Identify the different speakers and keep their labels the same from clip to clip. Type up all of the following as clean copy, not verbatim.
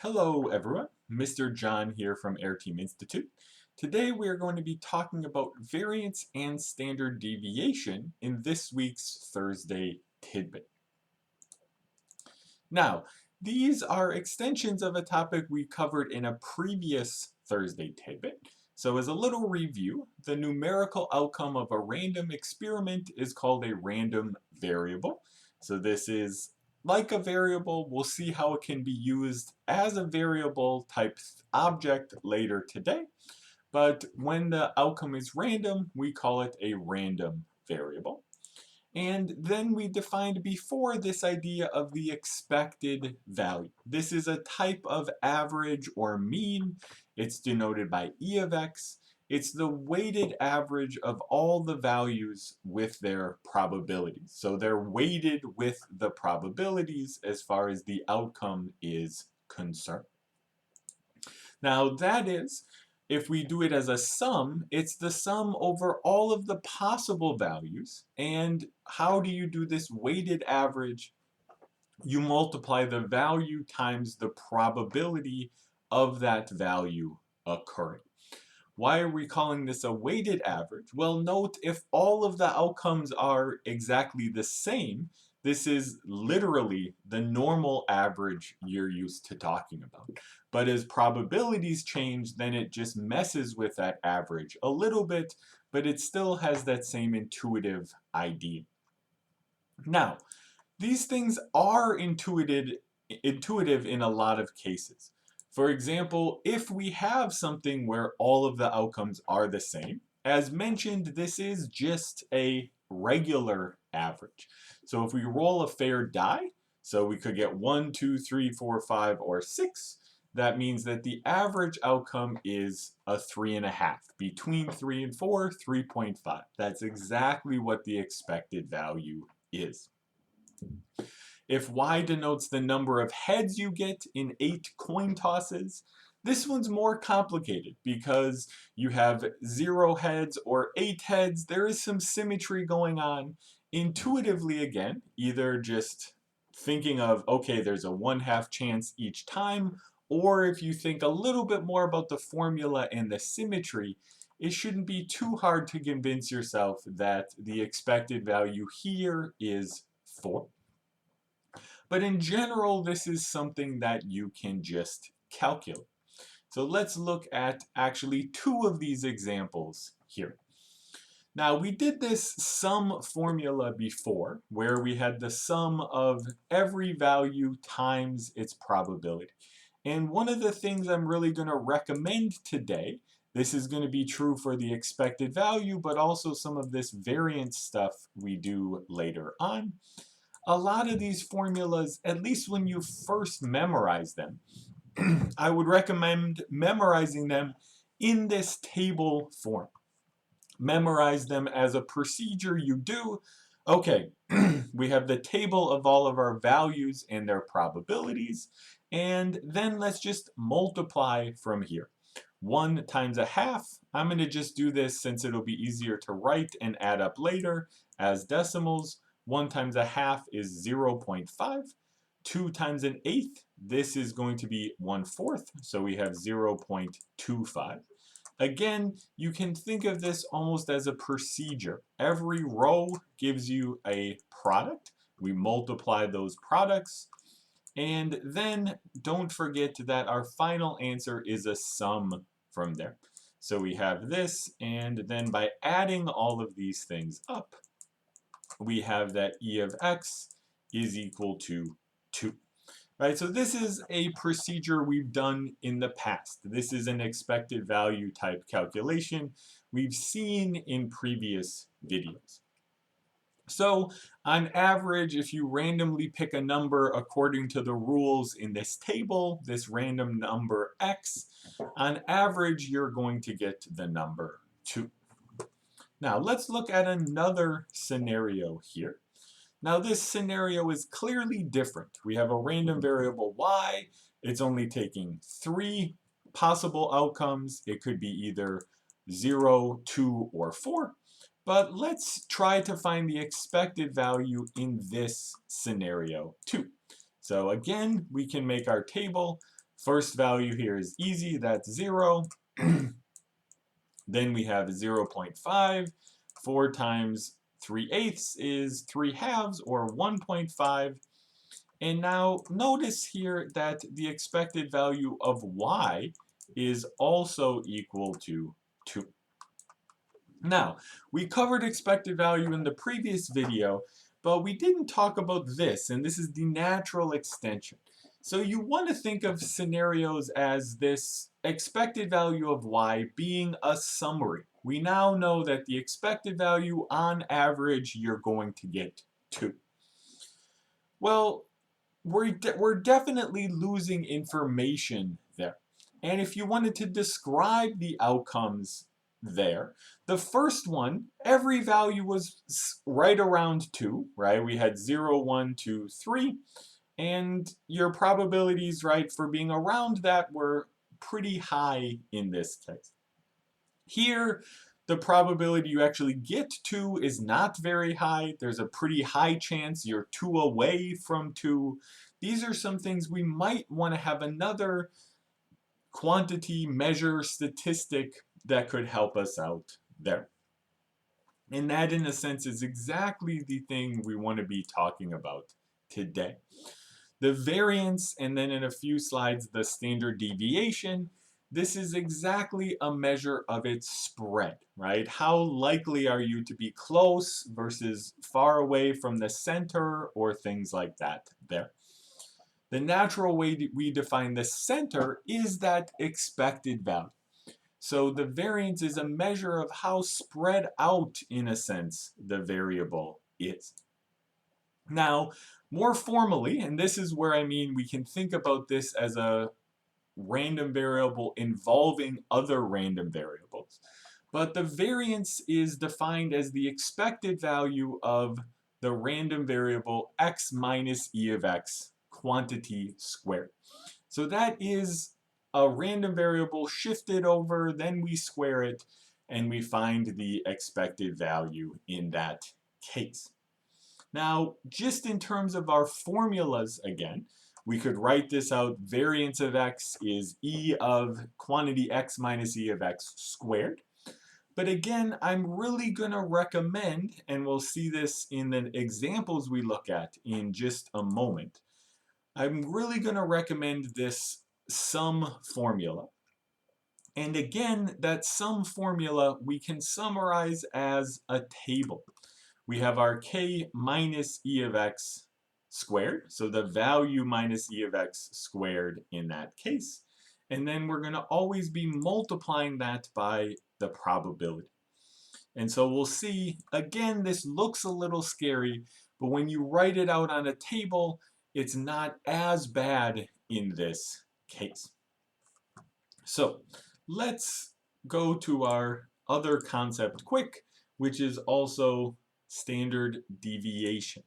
Speaker 1: Hello everyone, Mr. John here from Areteem Institute. Today we are going to be talking about variance and standard deviation in this week's Thursday Tidbit. Now, these are extensions of a topic we covered in a previous Thursday Tidbit. So as a little review, the numerical outcome of a random experiment is called a random variable. So this is like a variable. We'll see how it can be used as a variable type object later today. But when the outcome is random, we call it a random variable. And then we defined before this idea of the expected value. This is a type of average or mean. It's denoted by E of x. It's the weighted average of all the values with their probabilities. So they're weighted with the probabilities as far as the outcome is concerned. Now that is, if we do it as a sum, it's the sum over all of the possible values. And how do you do this weighted average? You multiply the value times the probability of that value occurring. Why are we calling this a weighted average? Well, note if all of the outcomes are exactly the same, this is literally the normal average you're used to talking about. But as probabilities change, then it just messes with that average a little bit, but it still has that same intuitive idea. Now, these things are intuitive in a lot of cases. For example, if we have something where all of the outcomes are the same, as mentioned, this is just a regular average. So if we roll a fair die, so we could get 1, 2, 3, 4, 5, or 6, that means that the average outcome is a 3.5. Between 3 and 4, 3.5. That's exactly what the expected value is. If y denotes the number of heads you get in 8 coin tosses, this one's more complicated because you have 0 heads or 8 heads. There is some symmetry going on. Intuitively, again, either just thinking of, okay, there's a 1/2 chance each time, or if you think a little bit more about the formula and the symmetry, it shouldn't be too hard to convince yourself that the expected value here is 4. But in general, this is something that you can just calculate. So let's look at actually 2 of these examples here. Now we did this sum formula before, where we had the sum of every value times its probability. And one of the things I'm really going to recommend today, this is going to be true for the expected value, but also some of this variance stuff we do later on. A lot of these formulas, at least when you first memorize them, I would recommend memorizing them in this table form. Memorize them as a procedure you do. Okay, we have the table of all of our values and their probabilities, and then let's just multiply from here. 1 times 1/2, I'm going to just do this since it'll be easier to write and add up later as decimals. 1 times 1/2 is 0.5. 2 times 1/8, this is going to be 1/4, so we have 0.25. Again, you can think of this almost as a procedure. Every row gives you a product. We multiply those products. And then don't forget that our final answer is a sum from there. So we have this, and then by adding all of these things up, we have that E of x is equal to 2. Right, so this is a procedure we've done in the past. This is an expected value type calculation we've seen in previous videos. So on average, if you randomly pick a number according to the rules in this table, this random number x, on average you're going to get the number 2. Now let's look at another scenario here. Now this scenario is clearly different. We have a random variable y. It's only taking 3 possible outcomes. It could be either 0, 2, or 4. But let's try to find the expected value in this scenario too. So again, we can make our table. First value here is easy, that's 0. Then we have 0.5. 4 times 3/8 is 3/2 or 1.5. And now notice here that the expected value of y is also equal to 2. Now, we covered expected value in the previous video, but we didn't talk about this, and this is the natural extension. So you want to think of scenarios as this expected value of y being a summary. We now know that the expected value on average you're going to get 2. Well, we're definitely losing information there. And if you wanted to describe the outcomes there, the first one, every value was right around 2, right? We had 0, 1, 2, 3, and your probabilities, right, for being around that were pretty high in this case. Here, the probability you actually get 2 is not very high. There's a pretty high chance you're 2 away from 2. These are some things we might want to have another quantity measure statistic that could help us out there. And that, in a sense, is exactly the thing we want to be talking about today. The variance, and then in a few slides, the standard deviation. This is exactly a measure of its spread, right? How likely are you to be close versus far away from the center or things like that there. The natural way we define the center is that expected value. So the variance is a measure of how spread out, in a sense, the variable is. Now, more formally, and this is where I mean we can think about this as a random variable involving other random variables. But the variance is defined as the expected value of the random variable x minus e of x quantity squared. So that is a random variable shifted over, then we square it, and we find the expected value in that case. Now, just in terms of our formulas again, we could write this out. Variance of x is e of quantity x minus e of x squared. But again, I'm really going to recommend, and we'll see this in the examples we look at in just a moment, I'm really going to recommend this sum formula. And again, that sum formula we can summarize as a table. We have our k minus e of x squared, so the value minus e of x squared in that case. And then we're going to always be multiplying that by the probability. And so we'll see, again, this looks a little scary, but when you write it out on a table, it's not as bad in this case. So let's go to our other concept quick, which is also standard deviation.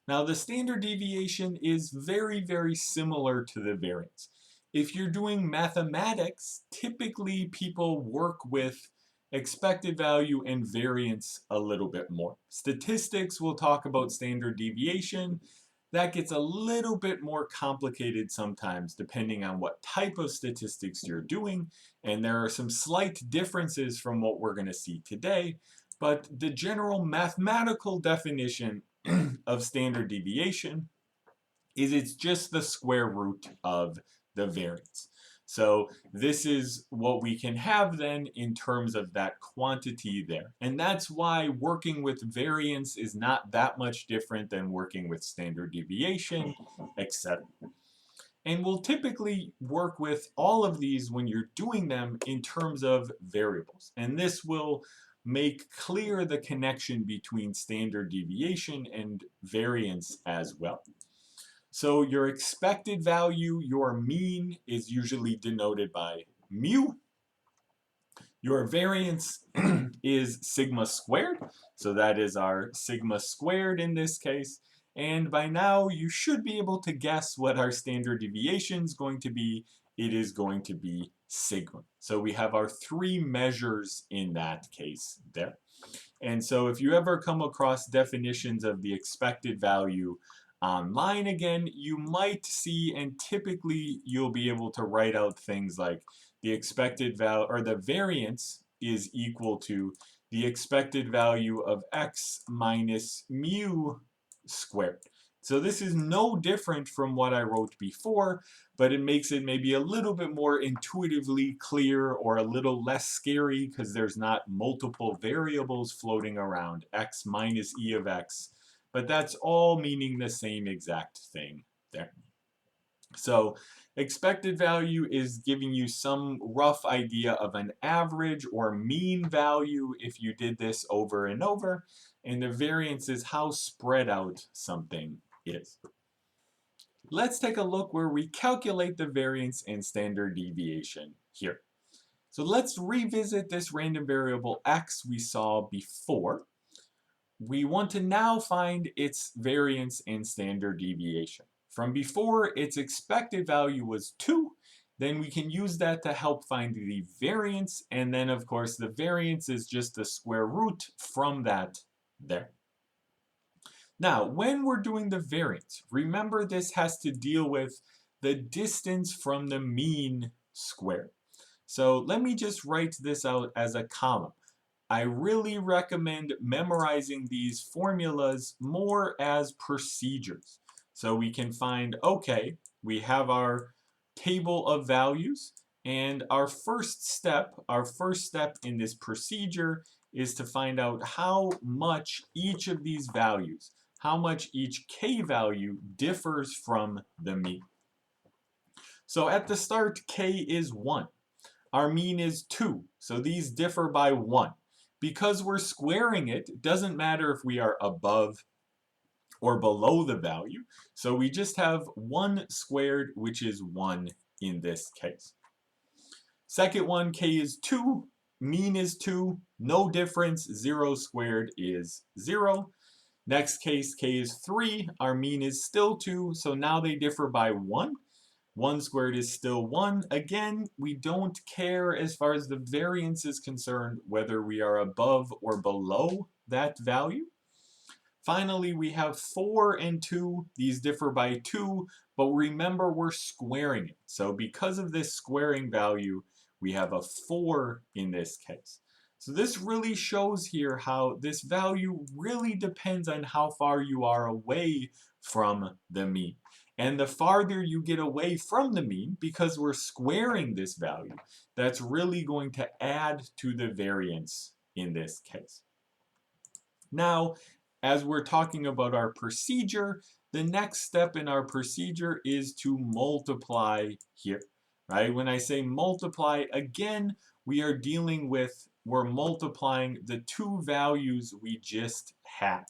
Speaker 1: Now the standard deviation is very, very similar to the variance. If you're doing mathematics, typically people work with expected value and variance a little bit more. Statistics will talk about standard deviation. That gets a little bit more complicated sometimes depending on what type of statistics you're doing, and there are some slight differences from what we're going to see today, but the general mathematical definition of standard deviation is it's just the square root of the variance. So this is what we can have then in terms of that quantity there. And that's why working with variance is not that much different than working with standard deviation, etc. And we'll typically work with all of these when you're doing them in terms of variables. And this will make clear the connection between standard deviation and variance as well. So your expected value, your mean, is usually denoted by mu. Your variance is sigma squared. So that is our sigma squared in this case. And by now, you should be able to guess what our standard deviation is going to be. It is going to be sigma. So we have our 3 measures in that case there. And so if you ever come across definitions of the expected value online again, you might see, and typically you'll be able to write out things like the expected value, or the variance is equal to the expected value of x minus mu squared. So this is no different from what I wrote before, but it makes it maybe a little bit more intuitively clear or a little less scary because there's not multiple variables floating around, x minus e of x, but that's all meaning the same exact thing there. So expected value is giving you some rough idea of an average or mean value if you did this over and over, and the variance is how spread out something is. Let's take a look where we calculate the variance and standard deviation here. So let's revisit this random variable x we saw before. We want to now find its variance and standard deviation. From before, its expected value was 2. Then we can use that to help find the variance. And then, of course, the variance is just the square root from that there. Now, when we're doing the variance, remember this has to deal with the distance from the mean squared. So let me just write this out as a column. I really recommend memorizing these formulas more as procedures. So we can find, okay, we have our table of values, and our first step in this procedure is to find out how much each of these values, how much each k value differs from the mean. So at the start, k is 1. Our mean is 2, so these differ by 1. Because we're squaring it, it doesn't matter if we are above or below the value. So we just have 1 squared, which is 1 in this case. Second one, k is 2, mean is 2, no difference, 0 squared is 0. Next case, k is 3, our mean is still 2, so now they differ by 1. 1 squared is still 1. Again, we don't care as far as the variance is concerned whether we are above or below that value. Finally, we have 4 and 2. These differ by 2, but remember we're squaring it. So because of this squaring value, we have a 4 in this case. So this really shows here how this value really depends on how far you are away from the mean. And the farther you get away from the mean, because we're squaring this value, that's really going to add to the variance in this case. Now, as we're talking about our procedure, the next step in our procedure is to multiply here, right? When I say multiply, again, we're multiplying the two values we just had.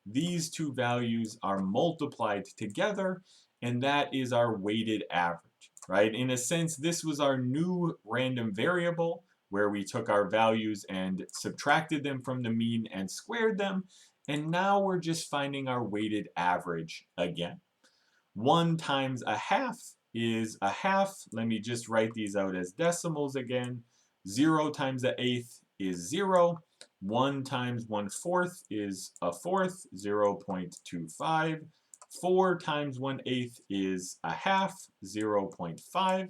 Speaker 1: These two values are multiplied together, and that is our weighted average, right? In a sense, this was our new random variable where we took our values and subtracted them from the mean and squared them, and now we're just finding our weighted average again. 1 times a half is a half. Let me just write these out as decimals again. 0 times the eighth is 0. 1 times 1/4 is a fourth, 0.25. 4 times 1/8 is a half, 0.5.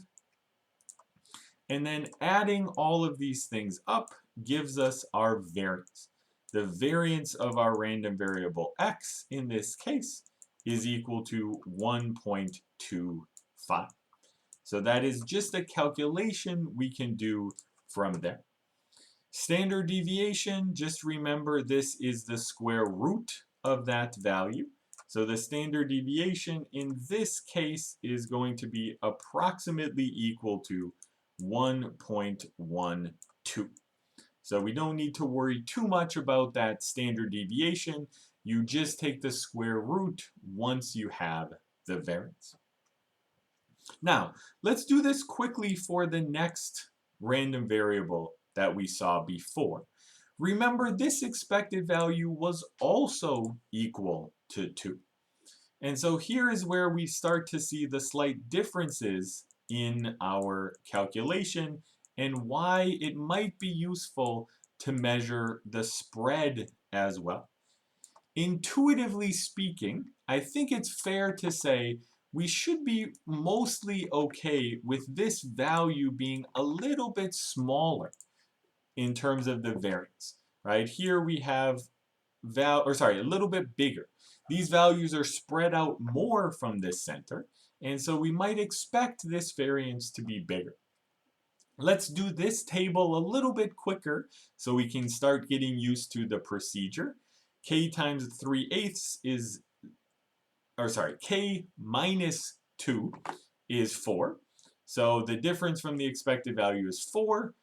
Speaker 1: And then adding all of these things up gives us our variance. The variance of our random variable x in this case is equal to 1.25. So that is just a calculation we can do from there. Standard deviation, just remember this is the square root of that value. So the standard deviation in this case is going to be approximately equal to 1.12. So we don't need to worry too much about that standard deviation. You just take the square root once you have the variance. Now, let's do this quickly for the next random variable that we saw before. Remember, this expected value was also equal to 2. And so here is where we start to see the slight differences in our calculation and why it might be useful to measure the spread as well. Intuitively speaking, I think it's fair to say we should be mostly okay with this value being a little bit smaller in terms of the variance, right? Here we have a little bit bigger. These values are spread out more from this center, and so we might expect this variance to be bigger. Let's do this table a little bit quicker so we can start getting used to the procedure. K times 3/8 is, K minus 2 is 4. So the difference from the expected value is 4,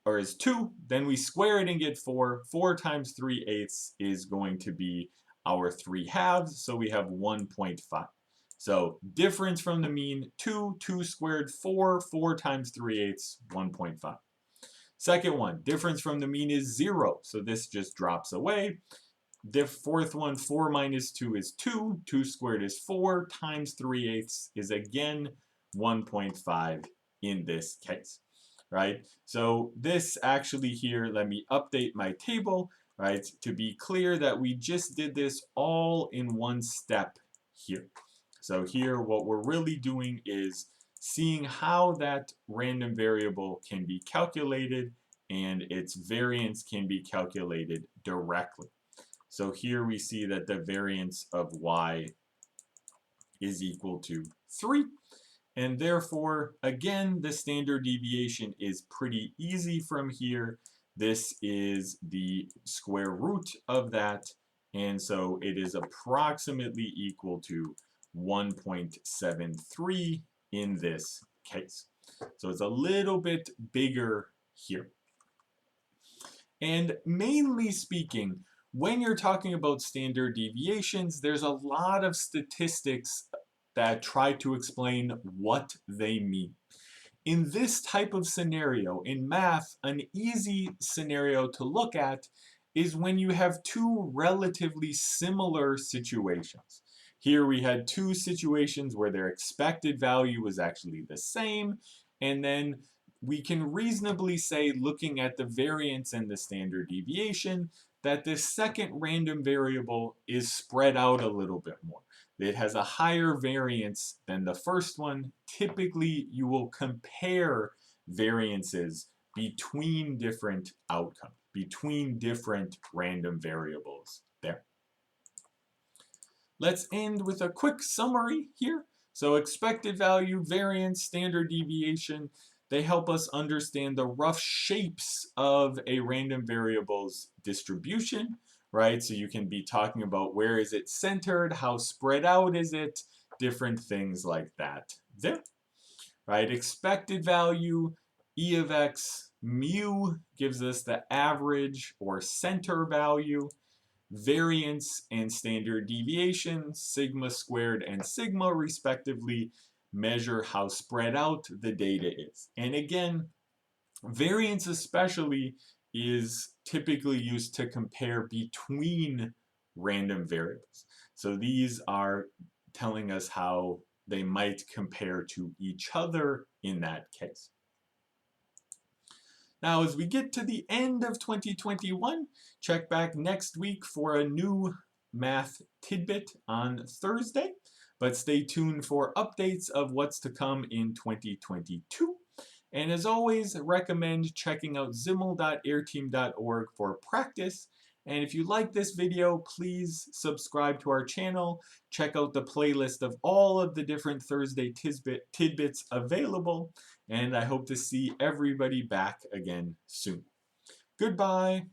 Speaker 1: or is 2. Then we square it and get 4. 4 times 3/8 is going to be our 3/2, so we have 1.5. So difference from the mean, 2, 2 squared, 4, 4 times 3/8, 1.5. Second one, difference from the mean is 0, so this just drops away. The fourth one, 4 minus 2 is 2, 2 squared is 4, times 3/8 is again 1.5 in this case, right? So this actually here, let me update my table, right, to be clear that we just did this all in one step here. So here what we're really doing is seeing how that random variable can be calculated and its variance can be calculated directly. So here we see that the variance of y is equal to 3. And therefore, again, the standard deviation is pretty easy from here. This is the square root of that. And so it is approximately equal to 1.73 in this case. So it's a little bit bigger here. And mainly speaking, when you're talking about standard deviations, there's a lot of statistics that try to explain what they mean. In this type of scenario, in math, an easy scenario to look at is when you have two relatively similar situations. Here we had two situations where their expected value was actually the same, and then we can reasonably say, looking at the variance and the standard deviation, that this second random variable is spread out a little bit more. It has a higher variance than the first one. Typically, you will compare variances between different outcomes, between different random variables there. Let's end with a quick summary here. So expected value, variance, standard deviation, they help us understand the rough shapes of a random variable's distribution, right? So you can be talking about where is it centered, how spread out is it, different things like that there, right? Expected value, E of x, mu gives us the average or center value. Variance and standard deviation, sigma squared and sigma respectively, measure how spread out the data is. And again, variance especially is typically used to compare between random variables. So these are telling us how they might compare to each other in that case. Now, as we get to the end of 2021, check back next week for a new math tidbit on Thursday, but stay tuned for updates of what's to come in 2022. And as always, recommend checking out ziml.areteem.org for practice. And if you like this video, please subscribe to our channel. Check out the playlist of all of the different Thursday tidbits available. And I hope to see everybody back again soon. Goodbye.